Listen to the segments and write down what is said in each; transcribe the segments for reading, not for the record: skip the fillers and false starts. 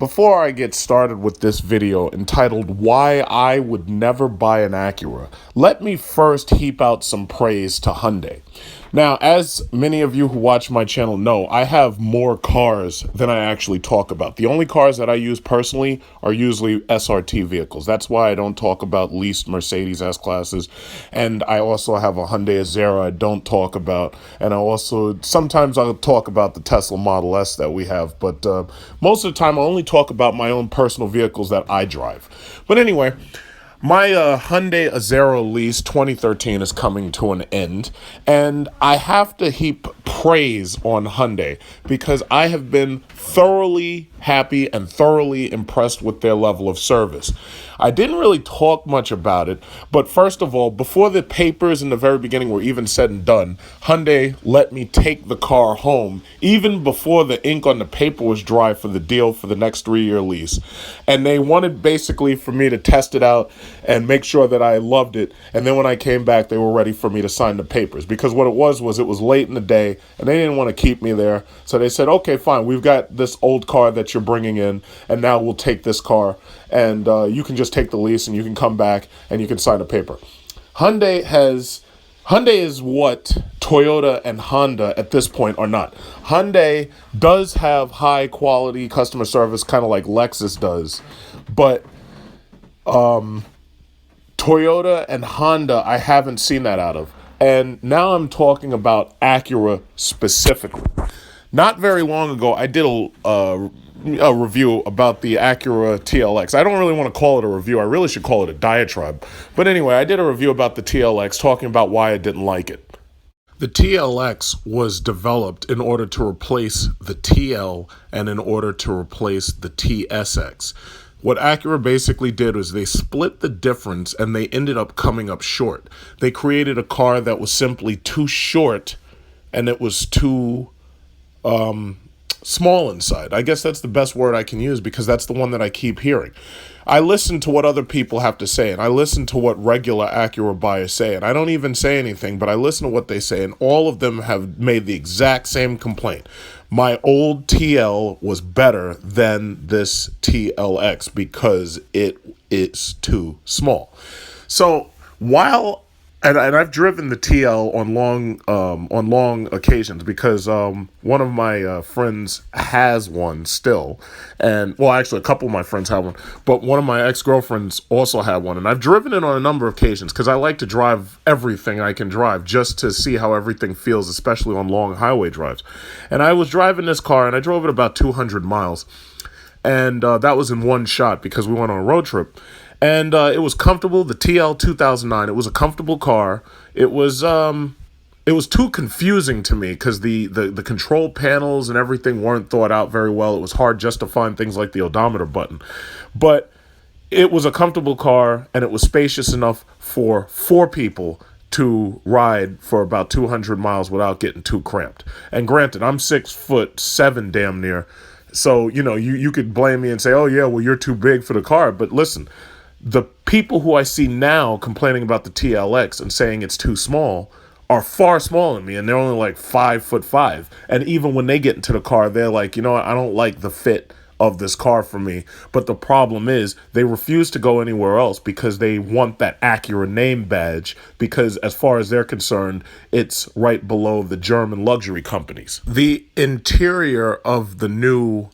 Before I get started with this video entitled Why I Would Never Buy an Acura, let me first heap out some praise to Hyundai. Now, as many of you who watch my channel know, I have more cars than I actually talk about. The only cars that I use personally are usually SRT vehicles. That's why I don't talk about leased Mercedes S-Classes. And I also have a Hyundai AZERA I don't talk about. And sometimes I'll talk about the Tesla Model S that we have. But most of the time, I only talk about my own personal vehicles that I drive. But anyway, my Hyundai AZERA lease 2013 is coming to an end, and I have to heap praise on Hyundai because I have been thoroughly happy and thoroughly impressed with their level of service. I didn't really talk much about it, but first of all, before the papers in the very beginning were even said and done, Hyundai let me take the car home even before the ink on the paper was dry for the deal for the next 3-year lease. And they wanted basically for me to test it out and make sure that I loved it. And then when I came back, they were ready for me to sign the papers, because what it was it was late in the day and they didn't want to keep me there. So they said, okay, fine, we've got this old car that you're bringing in, and now we'll take this car, and you can just take the lease and you can come back and you can sign a paper. Hyundai is what Toyota and Honda at this point are not. Hyundai does have high quality customer service, kind of like Lexus does, but Toyota and Honda, I haven't seen that out of. And now I'm talking about Acura specifically. Not very long ago, I did a review about the Acura TLX. I don't really want to call it a review. I really should call it a diatribe. But anyway, I did a review about the TLX, talking about why I didn't like it. The TLX was developed in order to replace the TL and in order to replace the TSX. What Acura basically did was they split the difference and they ended up coming up short. They created a car that was simply too short and it was too small inside. I guess that's the best word I can use because that's the one that I keep hearing. I listen to what other people have to say, and I listen to what regular Acura buyers say, and I don't even say anything, but I listen to what they say, and all of them have made the exact same complaint. My old TL was better than this TLX because it is too small. So and I've driven the TL on long occasions because one of my friends has one still, and well, actually, a couple of my friends have one, but one of my ex-girlfriends also had one, and I've driven it on a number of occasions because I like to drive everything I can drive just to see how everything feels, especially on long highway drives. And I was driving this car, and I drove it about 200 miles, and that was in one shot because we went on a road trip. And it was comfortable. The TL 2009, it was a comfortable car. It was too confusing to me because the control panels and everything weren't thought out very well. It was hard just to find things like the odometer button. But it was a comfortable car, and it was spacious enough for 4 people to ride for about 200 miles without getting too cramped. And granted, I'm 6'7" damn near. So, you could blame me and say, oh, yeah, well, you're too big for the car. But listen, the people who I see now complaining about the TLX and saying it's too small are far smaller than me, and they're only like 5'5". And even when they get into the car, they're like, I don't like the fit of this car for me. But the problem is they refuse to go anywhere else because they want that Acura name badge, because as far as they're concerned, it's right below the German luxury companies. The interior of the new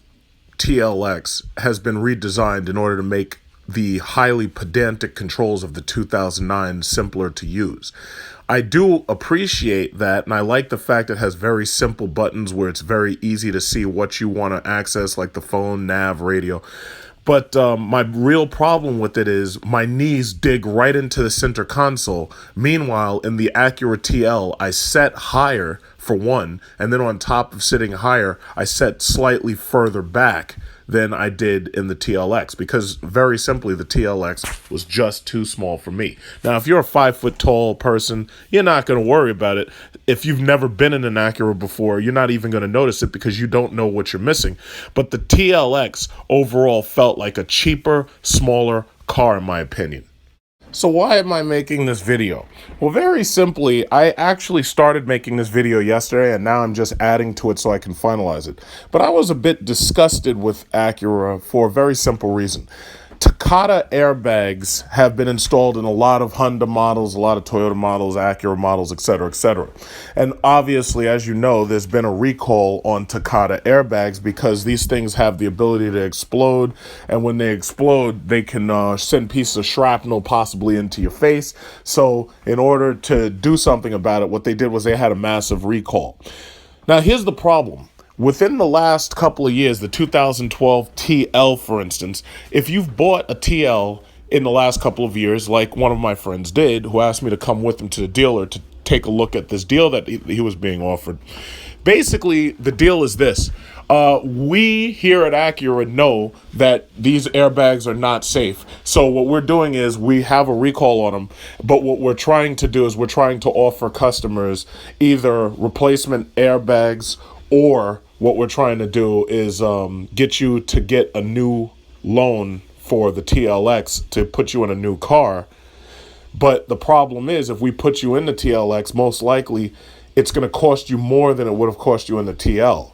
TLX has been redesigned in order to make the highly pedantic controls of the 2009 simpler to use. I do appreciate that, and I like the fact it has very simple buttons where it's very easy to see what you want to access, like the phone, nav, radio. But my real problem with it is my knees dig right into the center console. Meanwhile, in the Acura TL, I set higher for one, and then on top of sitting higher, I set slightly further back than I did in the TLX, because very simply the TLX was just too small for me. Now, if you're a 5 tall person, you're not going to worry about it. If you've never been in an Acura before, you're not even going to notice it because you don't know what you're missing. But the TLX overall felt like a cheaper, smaller car, in my opinion. So why am I making this video? Well, very simply, I actually started making this video yesterday and now I'm just adding to it so I can finalize it. But I was a bit disgusted with Acura for a very simple reason. Takata airbags have been installed in a lot of Hyundai models, a lot of Toyota models, Acura models, etc., etc. And obviously, as you know, there's been a recall on Takata airbags because these things have the ability to explode. And when they explode, they can send pieces of shrapnel possibly into your face. So in order to do something about it, what they did was they had a massive recall. Now, here's the problem. Within the last couple of years, the 2012 TL, for instance, if you've bought a TL in the last couple of years, like one of my friends did, who asked me to come with him to the dealer to take a look at this deal that he was being offered. Basically, the deal is this. We here at Acura know that these airbags are not safe. So what we're doing is we have a recall on them. But what we're trying to do is we're trying to offer customers either replacement airbags, or what we're trying to do is get you to get a new loan for the TLX to put you in a new car. But the problem is, if we put you in the TLX, most likely it's going to cost you more than it would have cost you in the TL.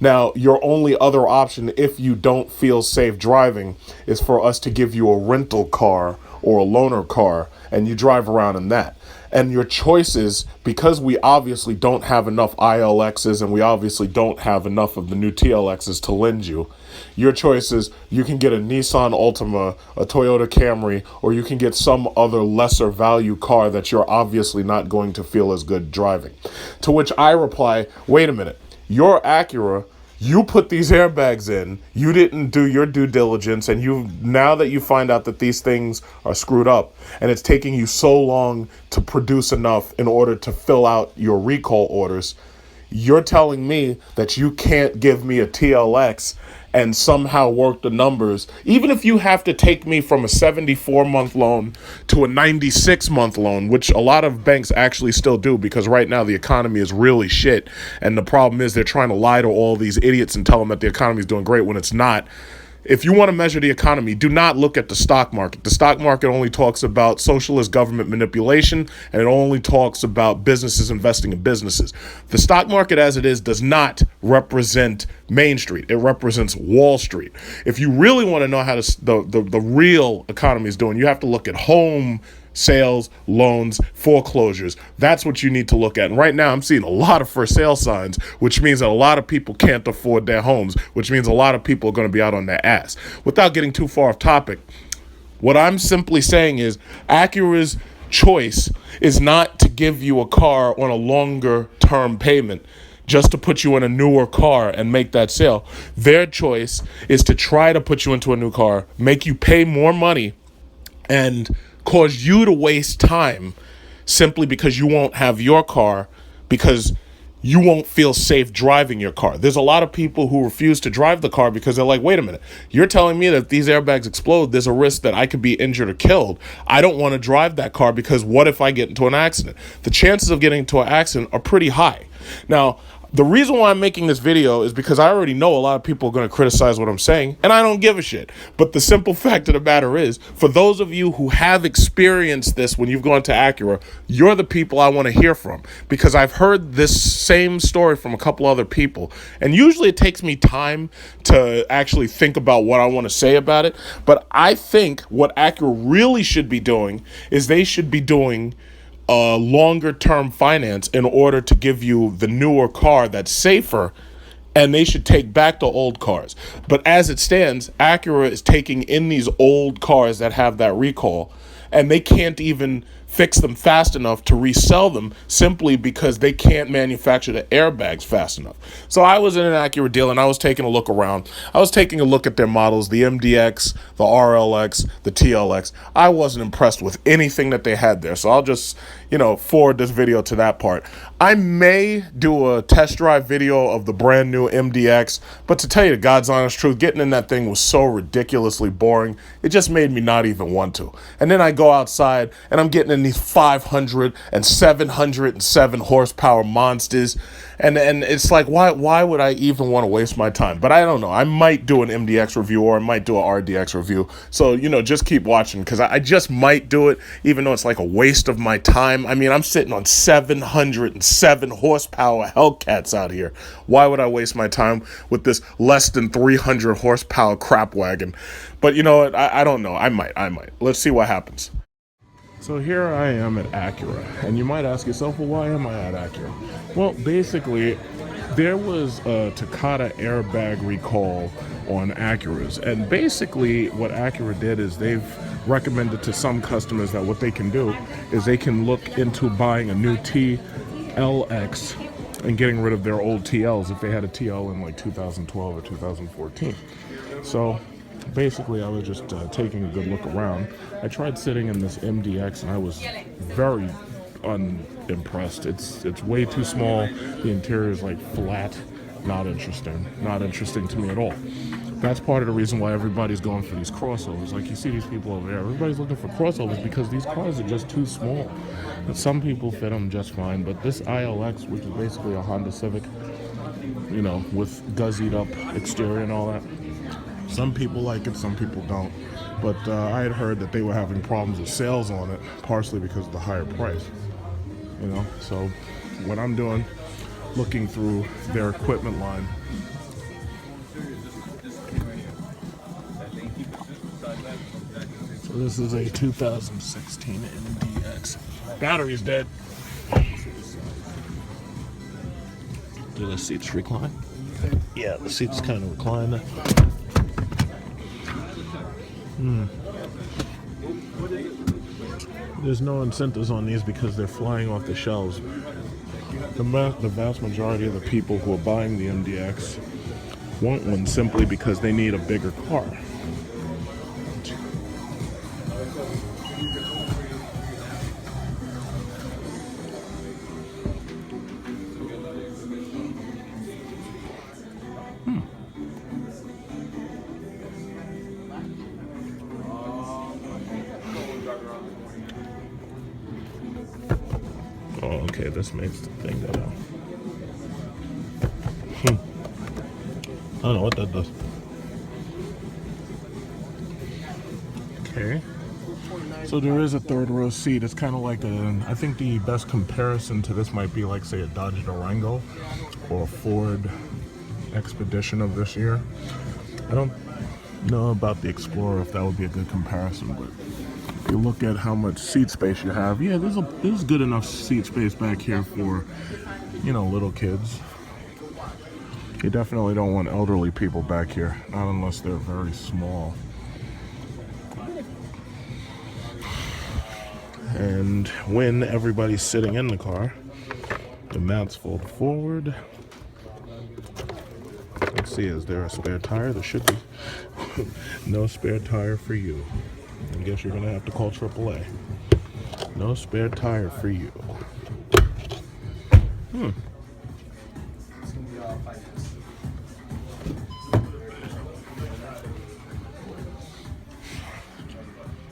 Now, your only other option, if you don't feel safe driving, is for us to give you a rental car or a loaner car, and you drive around in that. And your choices, because we obviously don't have enough ILXs and we obviously don't have enough of the new TLXs to lend you, your choices, you can get a Nissan Altima, a Toyota Camry, or you can get some other lesser value car that you're obviously not going to feel as good driving. To which I reply, wait a minute, you're Acura. You put these airbags in, you didn't do your due diligence, and now that you find out that these things are screwed up and it's taking you so long to produce enough in order to fill out your recall orders, you're telling me that you can't give me a TLX and somehow work the numbers, even if you have to take me from a 74-month loan to a 96-month loan, which a lot of banks actually still do, because right now the economy is really shit. And the problem is they're trying to lie to all these idiots and tell them that the economy is doing great when it's not. If you want to measure the economy, do not look at the stock market. The stock market only talks about socialist government manipulation, and it only talks about businesses investing in businesses. The stock market as it is does not represent Main Street. It represents Wall Street. If you really want to know how the real economy is doing, you have to look at home sales, loans, foreclosures. That's what you need to look at. And right now I'm seeing a lot of for sale signs, which means that a lot of people can't afford their homes, which means a lot of people are going to be out on their ass. Without getting too far off topic, what I'm simply saying is Acura's choice is not to give you a car on a longer term payment just to put you in a newer car and make that sale. Their choice is to try to put you into a new car, make you pay more money, and cause you to waste time simply because you won't have your car, because you won't feel safe driving your car. There's a lot of people who refuse to drive the car because they're like, wait a minute, you're telling me that if these airbags explode, there's a risk that I could be injured or killed. I don't want to drive that car because what if I get into an accident? The chances of getting into an accident are pretty high. Now, the reason why I'm making this video is because I already know a lot of people are going to criticize what I'm saying, and I don't give a shit. But the simple fact of the matter is, for those of you who have experienced this when you've gone to Acura, you're the people I want to hear from, because I've heard this same story from a couple other people, and usually it takes me time to actually think about what I want to say about it. But I think what Acura really should be doing is they should be doing longer term finance in order to give you the newer car that's safer, and they should take back the old cars. But as it stands, Acura is taking in these old cars that have that recall, and they can't even fix them fast enough to resell them simply because they can't manufacture the airbags fast enough. So I was in an Acura deal and I was taking a look around. I was taking a look at their models, the MDX, the RLX, the TLX. I wasn't impressed with anything that they had there. So I'll just, forward this video to that part. I may do a test drive video of the brand new MDX, but to tell you the God's honest truth, getting in that thing was so ridiculously boring. It just made me not even want to. And then I go outside and I'm getting in these 500 and 707 horsepower monsters. And it's like, why would I even want to waste my time? But I don't know. I might do an MDX review, or I might do an RDX review. So, just keep watching, because I just might do it, even though it's like a waste of my time. I mean, I'm sitting on 707 horsepower Hellcats out here. Why would I waste my time with this less than 300 horsepower crap wagon? But you know what? I don't know. I might. Let's see what happens. So here I am at Acura, and you might ask yourself, well, why am I at Acura? Well, basically, there was a Takata airbag recall on Acuras, and basically what Acura did is they've recommended to some customers that what they can do is they can look into buying a new TLX and getting rid of their old TLs if they had a TL in like 2012 or 2014. So basically, I was just taking a good look around. I tried sitting in this MDX, and I was very unimpressed. It's way too small. The interior is like flat. Not interesting. Not interesting to me at all. That's part of the reason why everybody's going for these crossovers. Like, you see these people over there. Everybody's looking for crossovers because these cars are just too small. But some people fit them just fine. But this ILX, which is basically a Honda Civic, with guzzied up exterior and all that, some people like it, some people don't. But I had heard that they were having problems with sales on it, partially because of the higher price. So what I'm doing, looking through their equipment line. So this is a 2016 MDX. Battery's dead. Do the seats recline? Yeah, the seats kind of recline. There's no incentives on these because they're flying off the shelves. The vast majority of the people who are buying the MDX want one simply because they need a bigger car. Oh, okay, this makes the thing go down. I don't know what that does. Okay. So there is a third row seat. It's kind of like I think the best comparison to this might be like, say, a Dodge Durango or a Ford Expedition of this year. I don't know about the Explorer if that would be a good comparison, but if you look at how much seat space you have, yeah, there's good enough seat space back here for, little kids. You definitely don't want elderly people back here, not unless they're very small. And when everybody's sitting in the car, the mats fold forward. Let's see, is there a spare tire? There should be. No spare tire for you. I guess you're gonna have to call AAA. No spare tire for you.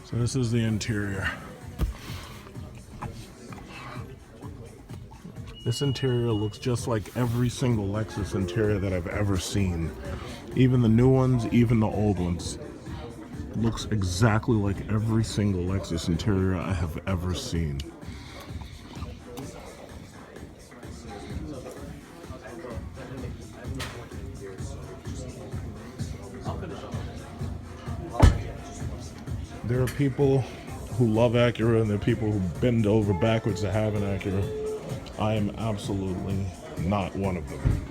So this is the interior. This interior looks just like every single Lexus interior that I've ever seen. Even the new ones, even the old ones. Looks exactly like every single Lexus interior I have ever seen. There are people who love Acura, and there are people who bend over backwards to have an Acura. I am absolutely not one of them.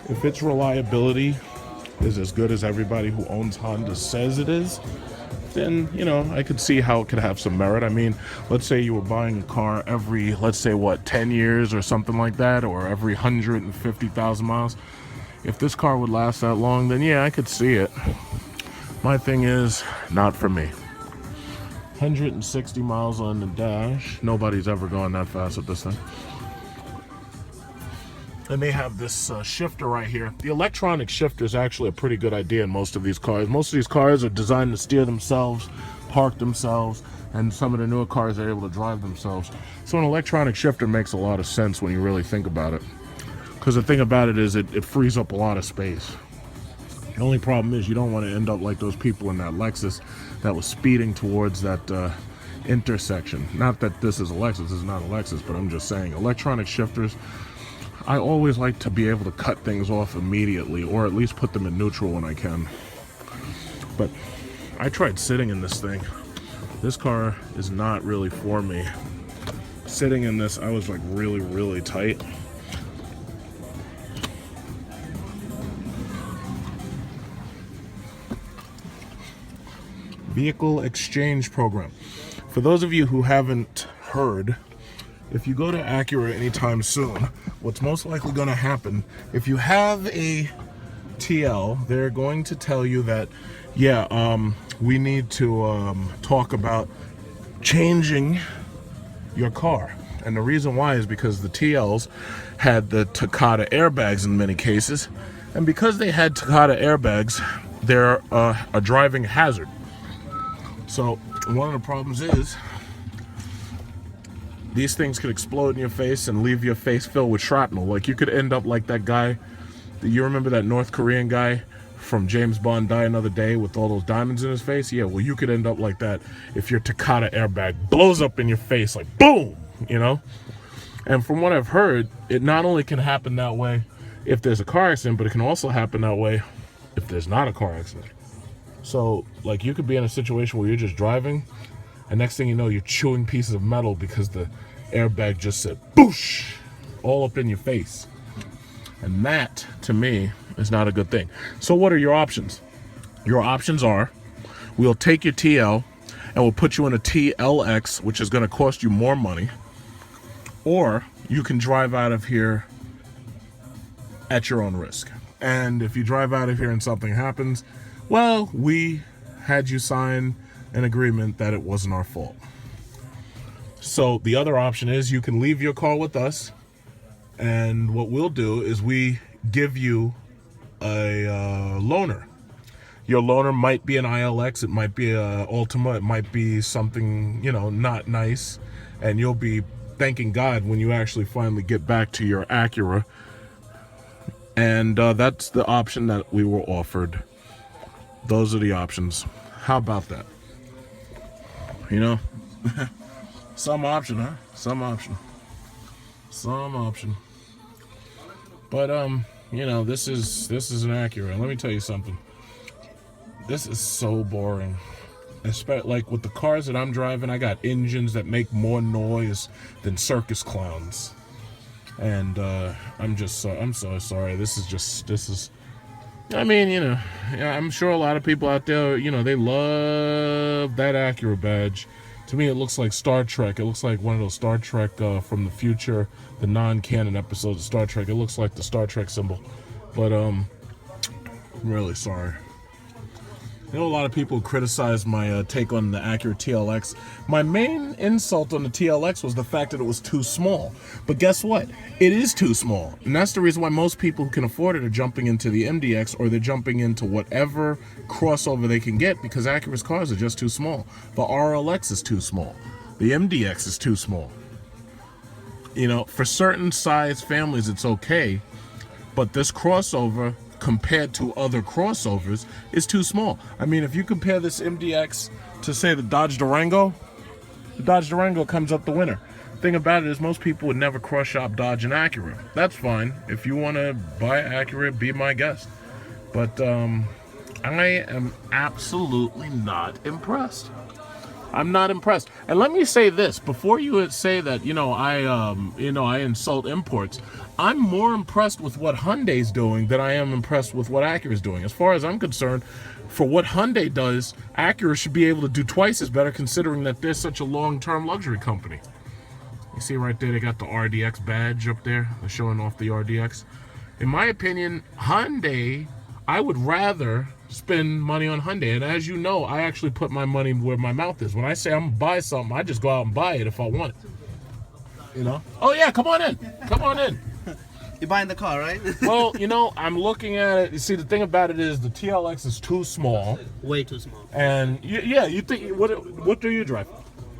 If its reliability is as good as everybody who owns Honda says it is, then, I could see how it could have some merit. I mean, let's say you were buying a car every, 10 years or something like that, or every 150,000 miles. If this car would last that long, then yeah, I could see it. My thing is, not for me. 160 miles on the dash. Nobody's ever gone that fast with this thing. And they have this shifter right here. The electronic shifter is actually a pretty good idea in most of these cars. Most of these cars are designed to steer themselves, park themselves, and some of the newer cars are able to drive themselves. So an electronic shifter makes a lot of sense when you really think about it. Because the thing about it is it frees up a lot of space. The only problem is you don't want to end up like those people in that Lexus that was speeding towards that intersection. Not that this is a Lexus, this is not a Lexus, but I'm just saying electronic shifters, I always like to be able to cut things off immediately, or at least put them in neutral when I can. But I tried sitting in this thing. This car is not really for me. Sitting in this, I was like really tight. Vehicle exchange program. For those of you who haven't heard, if you go to Acura anytime soon, what's most likely going to happen, if you have a TL, they're going to tell you that, yeah, we need to talk about changing your car. And the reason why is because the TLs had the Takata airbags in many cases. And because they had Takata airbags, they're a driving hazard. So one of the problems is these things could explode in your face and leave your face filled with shrapnel. Like you could end up like that guy. You remember that North Korean guy from James Bond Die Another Day with all those diamonds in his face? Yeah, well, you could end up like that if your Takata airbag blows up in your face, like boom, you know? And from what I've heard, it not only can happen that way if there's a car accident, but it can also happen that way if there's not a car accident. So, like, you could be in a situation where you're just driving, and next thing you know, you're chewing pieces of metal because the airbag just said, boosh, all up in your face. And that, to me, is not a good thing. So what are your options? Your options are, we'll take your TL, and we'll put you in a TLX, which is going to cost you more money, or you can drive out of here at your own risk. And if you drive out of here and something happens, well, we had you sign an agreement that it wasn't our fault. So the other option is you can leave your car with us, and what we'll do is we give you a loaner. Your loaner might be an ILX, it might be a Ultima, it might be something, you know, not nice, and you'll be thanking God when you actually finally get back to your Acura. And that's the option that we were offered. Those are the options. How about that? You know, some option, huh? Some option. But you know, this is an Acura. Let me tell you something. This is so boring. Especially like with the cars that I'm driving, I got engines that make more noise than circus clowns. And I'm so sorry. This is. I mean, you know, I'm sure a lot of people out there, you know, they love that Acura badge. To me, it looks like Star Trek. It looks like one of those Star Trek from the future, the non-canon episodes of Star Trek. It looks like the Star Trek symbol. But I'm really sorry. I know a lot of people criticize my take on the Acura TLX. My main insult on the TLX was the fact that it was too small. But guess what? It is too small. And that's the reason why most people who can afford it are jumping into the MDX, or they're jumping into whatever crossover they can get, because Acura's cars are just too small. The RLX is too small. The MDX is too small. You know, for certain size families, it's okay. But this crossover, compared to other crossovers, is too small. I mean, if you compare this MDX to, say, the Dodge Durango comes up the winner. Thing about it is most people would never cross-shop Dodge and Acura. That's fine. If you want to buy Acura, be my guest. But I am absolutely not impressed. I'm not impressed. And let me say this, before you say that, I insult imports, I'm more impressed with what Hyundai's doing than I am impressed with what Acura's doing. As far as I'm concerned, for what Hyundai does, Acura should be able to do twice as better, considering that they're such a long-term luxury company. You see right there, they got the RDX badge up there. They're showing off the RDX. In my opinion, Hyundai, I would rather spend money on Hyundai. And as you know, I actually put my money where my mouth is. When I say I'm gonna buy something, I just go out and buy it if I want it. You know? Oh yeah, come on in. Come on in. You're buying the car, right? Well, you know, I'm looking at it. You see, the thing about it is the TLX is too small. Way too small. And yeah, you think what do you drive?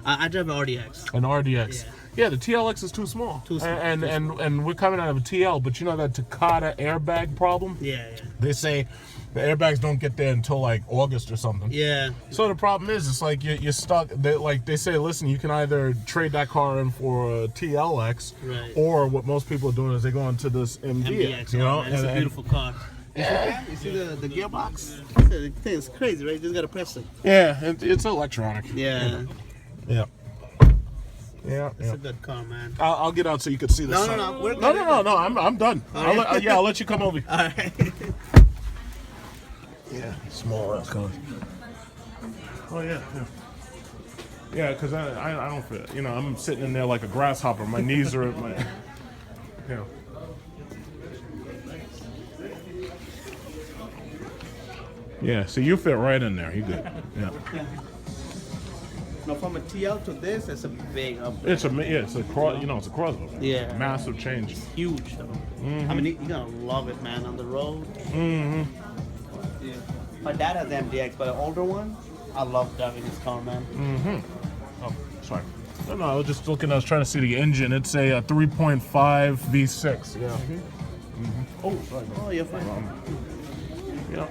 I drive an RDX. An RDX. Yeah, the TLX is too small. Too small. And we're coming out of a TL, but you know that Takata airbag problem? Yeah. They say the airbags don't get there until like August or something. Yeah. So the problem is, it's like you're stuck. They say, listen, you can either trade that car in for a TLX, right, or what most people are doing is they go into this MDX. You know, it's a beautiful car. You see the gearbox? The thing is crazy, right? You just gotta press it. Yeah, it's electronic. Yeah. Yeah. Yeah, it's a good car, man. I'll get out so you can see this. No. We're good. No. I'm done. I'll let you come over. All right. Yeah, small ass cars. Oh yeah. Yeah, because I don't fit. You know, I'm sitting in there like a grasshopper. My knees are at my. You know. Yeah, so you fit right in there. You good? Yeah. No, from a TL to this, it's a big upgrade. It's a crossover. Yeah. Massive change. It's huge, though. Mm-hmm. I mean, you're gonna love it, man, on the road. Mm-hmm. Yeah. My dad has the MDX, but an older one, I love driving his car, man. Mm-hmm. Oh, sorry. No, I was just looking. I was trying to see the engine. It's a 3.5 V6. Yeah. Mm-hmm. Mm-hmm. Oh, sorry. Oh, you're fine. Yeah.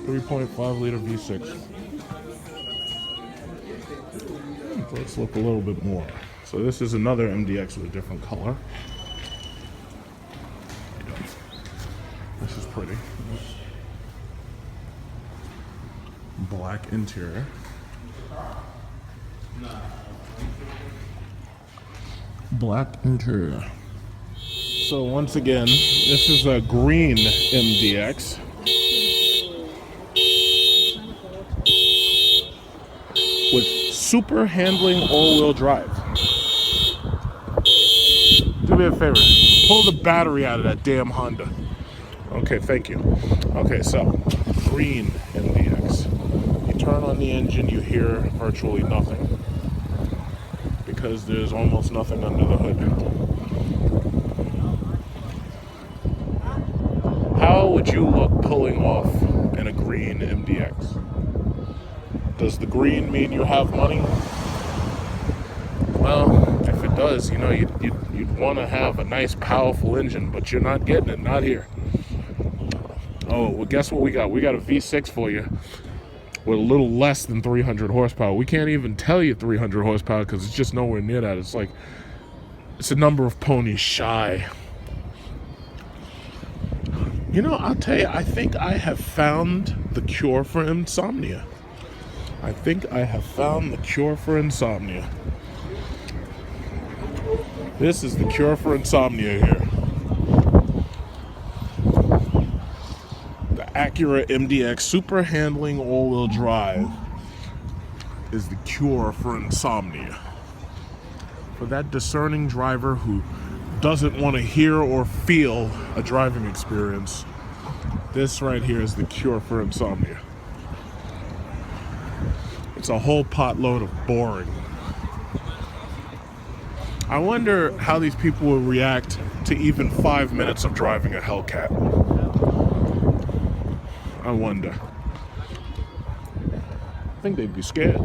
3.5 liter V6. Let's look a little bit more. So this is another MDX with a different color. This is pretty. Black interior. Black interior. So once again, this is a green MDX. With super handling all-wheel drive. Do me a favor. Pull the battery out of that damn Honda. Okay, thank you. Okay, so green MDX. You turn on the engine, you hear virtually nothing because there's almost nothing under the hood. How would you look pulling off in a green MDX? Does the green mean you have money? Well, if it does, you know, you'd want to have a nice, powerful engine, but you're not getting it, not here. Oh, well, guess what we got? We got a V6 for you with a little less than 300 horsepower. We can't even tell you 300 horsepower because it's just nowhere near that. It's like, it's a number of ponies shy. You know, I'll tell you, I think I have found the cure for insomnia. I think I have found the cure for insomnia. This is the cure for insomnia here. The Acura MDX super handling all-wheel drive is the cure for insomnia. For that discerning driver who doesn't want to hear or feel a driving experience, this right here is the cure for insomnia. It's a whole potload of boring. I wonder how these people will react to even 5 minutes of driving a Hellcat. I wonder. I think they'd be scared.